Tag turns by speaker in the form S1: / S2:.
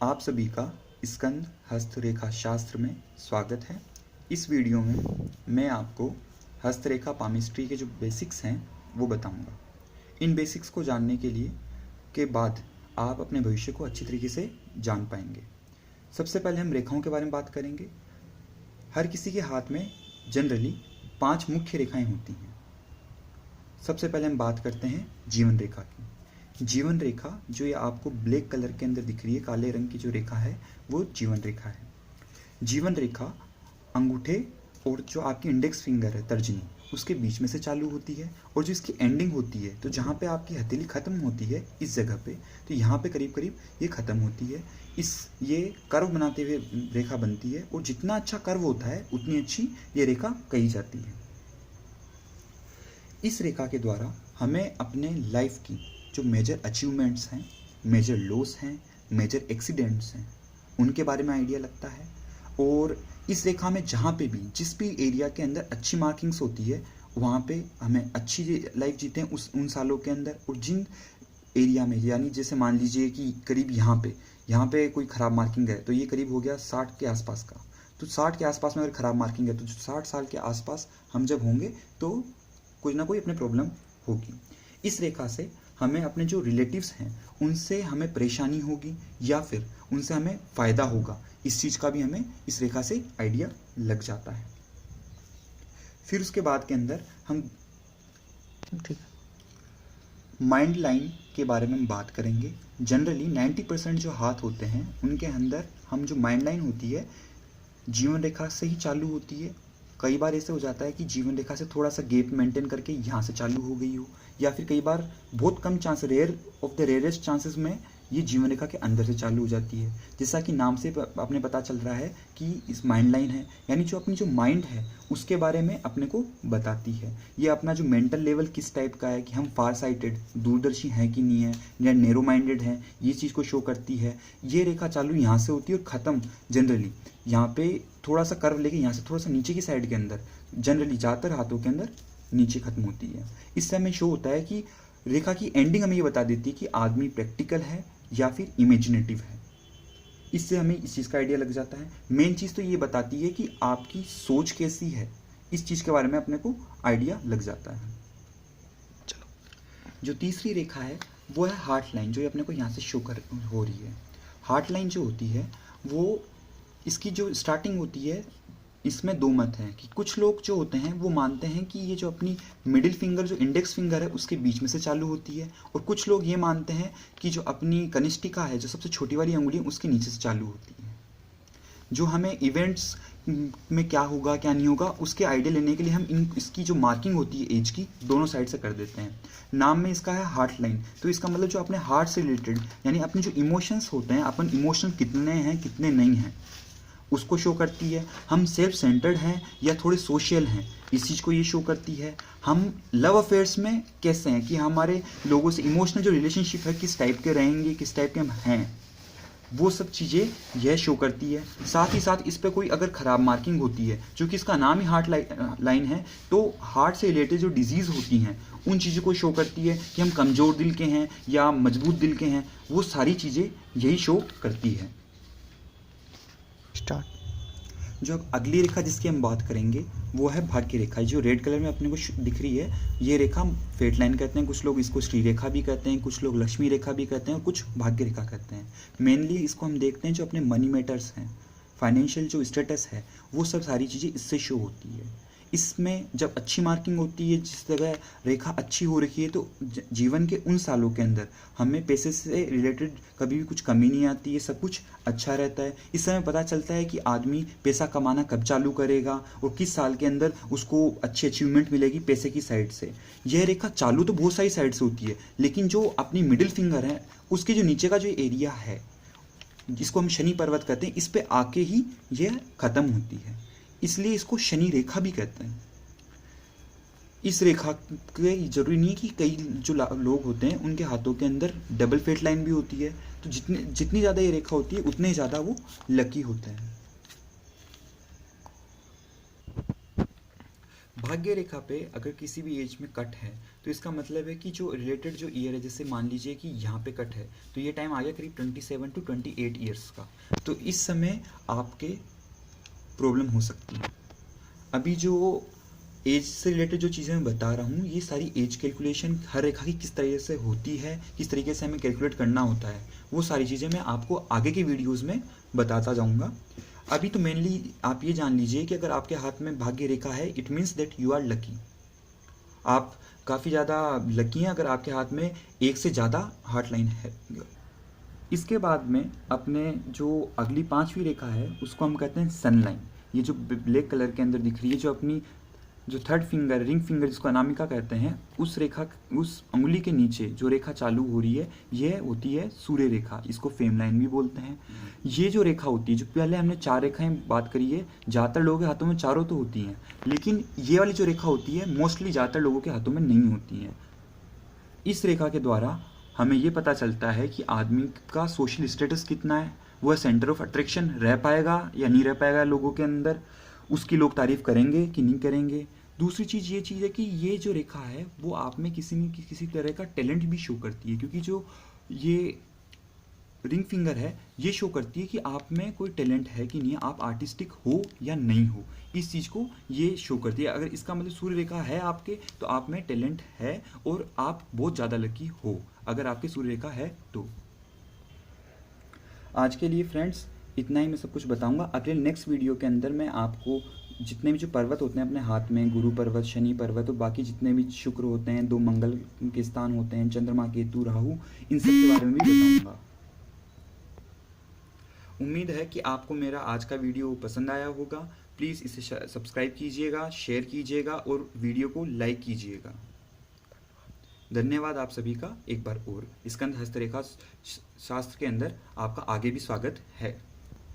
S1: आप सभी का स्कंद हस्तरेखा शास्त्र में स्वागत है। इस वीडियो में मैं आपको हस्तरेखा पामिस्ट्री के जो बेसिक्स हैं वो बताऊंगा। इन बेसिक्स को जानने के बाद आप अपने भविष्य को अच्छी तरीके से जान पाएंगे। सबसे पहले हम रेखाओं के बारे में बात करेंगे। हर किसी के हाथ में जनरली 5 मुख्य रेखाएं होती हैं। सबसे पहले हम बात करते हैं जीवन रेखा की। जीवन रेखा जो ये आपको ब्लैक कलर के अंदर दिख रही है, काले रंग की जो रेखा है वो जीवन रेखा है। जीवन रेखा अंगूठे और जो आपकी इंडेक्स फिंगर है तर्जनी, उसके बीच में से चालू होती है और जो इसकी एंडिंग होती है, तो जहाँ पे आपकी हथेली खत्म होती है इस जगह पे, तो यहाँ पे करीब करीब ये खत्म होती है। ये कर्व बनाते हुए रेखा बनती है और जितना अच्छा कर्व होता है उतनी अच्छी ये रेखा कही जाती है। इस रेखा के द्वारा हमें अपने लाइफ की जो मेजर अचीवमेंट्स हैं, मेजर लॉस हैं, मेजर एक्सीडेंट्स हैं, उनके बारे में आइडिया लगता है। और इस रेखा में जहाँ पे भी जिस भी एरिया के अंदर अच्छी मार्किंग्स होती है वहाँ पे हमें अच्छी लाइफ जीते हैं उन सालों के अंदर। और जिन एरिया में, यानी जैसे मान लीजिए कि करीब यहाँ पे कोई ख़राब मार्किंग है, तो ये करीब हो गया 60 के आसपास का, तो 60 के आसपास में अगर ख़राब मार्किंग है तो जो 60 साल के आसपास हम जब होंगे तो कोई ना कोई अपने प्रॉब्लम होगी। इस रेखा से हमें अपने जो रिलेटिव्स हैं उनसे हमें परेशानी होगी या फिर उनसे हमें फ़ायदा होगा, इस चीज़ का भी हमें इस रेखा से आइडिया लग जाता है। फिर उसके बाद के अंदर हम माइंड लाइन के बारे में बात करेंगे। जनरली 90% जो हाथ होते हैं उनके अंदर हम जो माइंड लाइन होती है जीवन रेखा से ही चालू होती है। कई बार ऐसे हो जाता है कि जीवन रेखा से थोड़ा सा गैप मेंटेन करके यहाँ से चालू हो गई हो, या फिर कई बार बहुत कम chance, rare of the rarest chances में ये जीवन रेखा के अंदर से चालू हो जाती है। जैसा कि नाम से अपने पता चल रहा है कि इस माइंड लाइन है, यानी जो अपनी जो माइंड है उसके बारे में अपने को बताती है। ये अपना जो मेंटल लेवल किस टाइप का है, कि हम फार साइटेड, दूरदर्शी हैं कि नहीं है, या नैरो माइंडेड हैं, ये चीज़ को शो करती है। ये रेखा चालू यहाँ से होती है और ख़त्म जनरली यहाँ पे थोड़ा सा कर्व लेके यहाँ से थोड़ा सा नीचे की साइड के अंदर, जनरली ज़्यादातर हाथों के अंदर नीचे खत्म होती है। इससे हमें शो होता है कि रेखा की एंडिंग हमें ये बता देती है कि आदमी प्रैक्टिकल है या फिर इमेजिनेटिव है। इससे हमें इस चीज़ का आइडिया लग जाता है। मेन चीज़ तो ये बताती है कि आपकी सोच कैसी है, इस चीज़ के बारे में अपने को आइडिया लग जाता है। चलो, जो तीसरी रेखा है वो है हार्ट लाइन, जो अपने को यहाँ से शो हो रही है। हार्ट लाइन जो होती है वो, इसकी जो स्टार्टिंग होती है, इसमें 2 मत हैं कि कुछ लोग जो होते हैं वो मानते हैं कि ये जो अपनी मिडिल फिंगर, जो इंडेक्स फिंगर है, उसके बीच में से चालू होती है, और कुछ लोग ये मानते हैं कि जो अपनी कनिष्ठिका है, जो सबसे छोटी वाली अंगुली है, उसके नीचे से चालू होती है। जो हमें इवेंट्स में क्या होगा क्या नहीं होगा उसके आइडिया लेने के लिए हम इसकी जो मार्किंग होती है एज की, दोनों साइड से कर देते हैं। नाम में इसका है हार्ट लाइन, तो इसका मतलब जो अपने हार्ट से रिलेटेड, यानी अपने जो इमोशंस होते हैं, अपन इमोशन कितने हैं कितने नहीं हैं, उसको शो करती है। हम सेल्फ सेंटर्ड हैं या थोड़े सोशल हैं, इस चीज़ को ये शो करती है। हम लव अफेयर्स में कैसे हैं, कि हमारे लोगों से इमोशनल जो रिलेशनशिप है किस टाइप के रहेंगे, किस टाइप के हम हैं, वो सब चीज़ें यह शो करती है। साथ ही साथ इस पर कोई अगर ख़राब मार्किंग होती है, चूँकि इसका नाम ही हार्ट लाइन है, तो हार्ट से रिलेटेड जो डिजीज़ होती हैं उन चीज़ों को शो करती है कि हम कमज़ोर दिल के हैं या मजबूत दिल के हैं, वो सारी चीज़ें यही शो करती है। जो अब अगली रेखा जिसकी हम बात करेंगे वो है भाग्य रेखा। जो रेड कलर में अपने को दिख रही है, ये रेखा फेट लाइन कहते हैं, कुछ लोग इसको श्री रेखा भी कहते हैं, कुछ लोग लक्ष्मी रेखा भी कहते हैं, और कुछ भाग्य रेखा कहते हैं। मेनली इसको हम देखते हैं जो अपने मनी मैटर्स हैं, फाइनेंशियल जो स्टेटस है, वो सब सारी चीज़ें इससे शो होती है। इसमें जब अच्छी मार्किंग होती है, जिस जगह रेखा अच्छी हो रखी है, तो जीवन के उन सालों के अंदर हमें पैसे से रिलेटेड कभी भी कुछ कमी नहीं आती है, सब कुछ अच्छा रहता है। इस समय पता चलता है कि आदमी पैसा कमाना कब चालू करेगा और किस साल के अंदर उसको अच्छी अचीवमेंट मिलेगी पैसे की साइड से। यह रेखा चालू तो बहुत सारी साइड से होती है, लेकिन जो अपनी मिडिल फिंगर है उसके जो नीचे का जो एरिया है, जिसको हम शनि पर्वत कहते हैं, इस पे आके ही यह खत्म होती है, इसलिए इसको शनि रेखा भी कहते हैं। इस रेखा के जरूरी नहीं कि कई जो लोग होते हैं उनके हाथों के अंदर डबल फेट लाइन भी होती है, तो जितनी ज़्यादा ये रेखा होती है उतने ज़्यादा वो लकी होते हैं। भाग्य रेखा पे अगर किसी भी एज में कट है तो इसका मतलब है कि जो रिलेटेड जो ईयर है, जैसे मान लीजिए कि यहाँ पे कट है तो ये टाइम आ गया करीब 27 to 28 ईयर्स का, तो इस समय आपके प्रॉब्लम हो सकती है। अभी जो एज से रिलेटेड जो चीज़ें मैं बता रहा हूँ, ये सारी एज कैलकुलेशन हर रेखा की किस तरीके से होती है, किस तरीके से हमें कैलकुलेट करना होता है, वो सारी चीज़ें मैं आपको आगे के वीडियोज़ में बताता जाऊँगा। अभी तो मेनली आप ये जान लीजिए कि अगर आपके हाथ में भाग्य रेखा है, it means that you are lucky. आप काफ़ी ज़्यादा लकी हैं अगर आपके हाथ में एक से ज़्यादा हार्ट लाइन है। इसके बाद में अपने जो अगली 5वीं रेखा है उसको हम कहते हैं सन लाइन। ये जो ब्लैक कलर के अंदर दिख रही है, जो अपनी जो थर्ड फिंगर, रिंग फिंगर जिसको अनामिका कहते हैं, उस रेखा, उस उंगली के नीचे जो रेखा चालू हो रही है यह होती है सूर्य रेखा, इसको फेम लाइन भी बोलते हैं। ये जो रेखा होती है, जो पहले हमने 4 रेखाएं बात करी है, ज़्यादातर लोगों के हाथों में चारों तो होती हैं, लेकिन ये वाली जो रेखा होती है मोस्टली ज़्यादातर लोगों के हाथों में नहीं होती हैं। इस रेखा के द्वारा हमें ये पता चलता है कि आदमी का सोशल स्टेटस कितना है, वह सेंटर ऑफ अट्रैक्शन रह पाएगा या नहीं रह पाएगा लोगों के अंदर, उसकी लोग तारीफ करेंगे कि नहीं करेंगे। दूसरी चीज़ ये चीज़ है कि ये जो रेखा है वो आप में किसी न किसी तरह का टैलेंट भी शो करती है, क्योंकि जो ये रिंग फिंगर है ये शो करती है कि आप में कोई टैलेंट है कि नहीं, आप आर्टिस्टिक हो या नहीं हो, इस चीज़ को ये शो करती है। अगर इसका मतलब सूर्य रेखा है आपके तो आप में टैलेंट है और आप बहुत ज़्यादा लकी हो अगर आपकी सूर्य रेखा है तो। आज के लिए फ्रेंड्स इतना ही मैं सब कुछ बताऊंगा। अगले नेक्स्ट वीडियो के अंदर मैं आपको जितने भी जो पर्वत होते हैं अपने हाथ में, गुरु पर्वत, शनि पर्वत और बाकी जितने भी शुक्र होते हैं, 2 मंगल के स्थान होते हैं, चंद्रमा, केतु, राहु, इन सब के बारे में भी बताऊंगा। उम्मीद है कि आपको मेरा आज का वीडियो पसंद आया होगा। प्लीज़ इसे सब्सक्राइब कीजिएगा, शेयर कीजिएगा और वीडियो को लाइक कीजिएगा। धन्यवाद आप सभी का एक बार और। स्कंद हस्तरेखा शास्त्र के अंदर आपका आगे भी स्वागत है।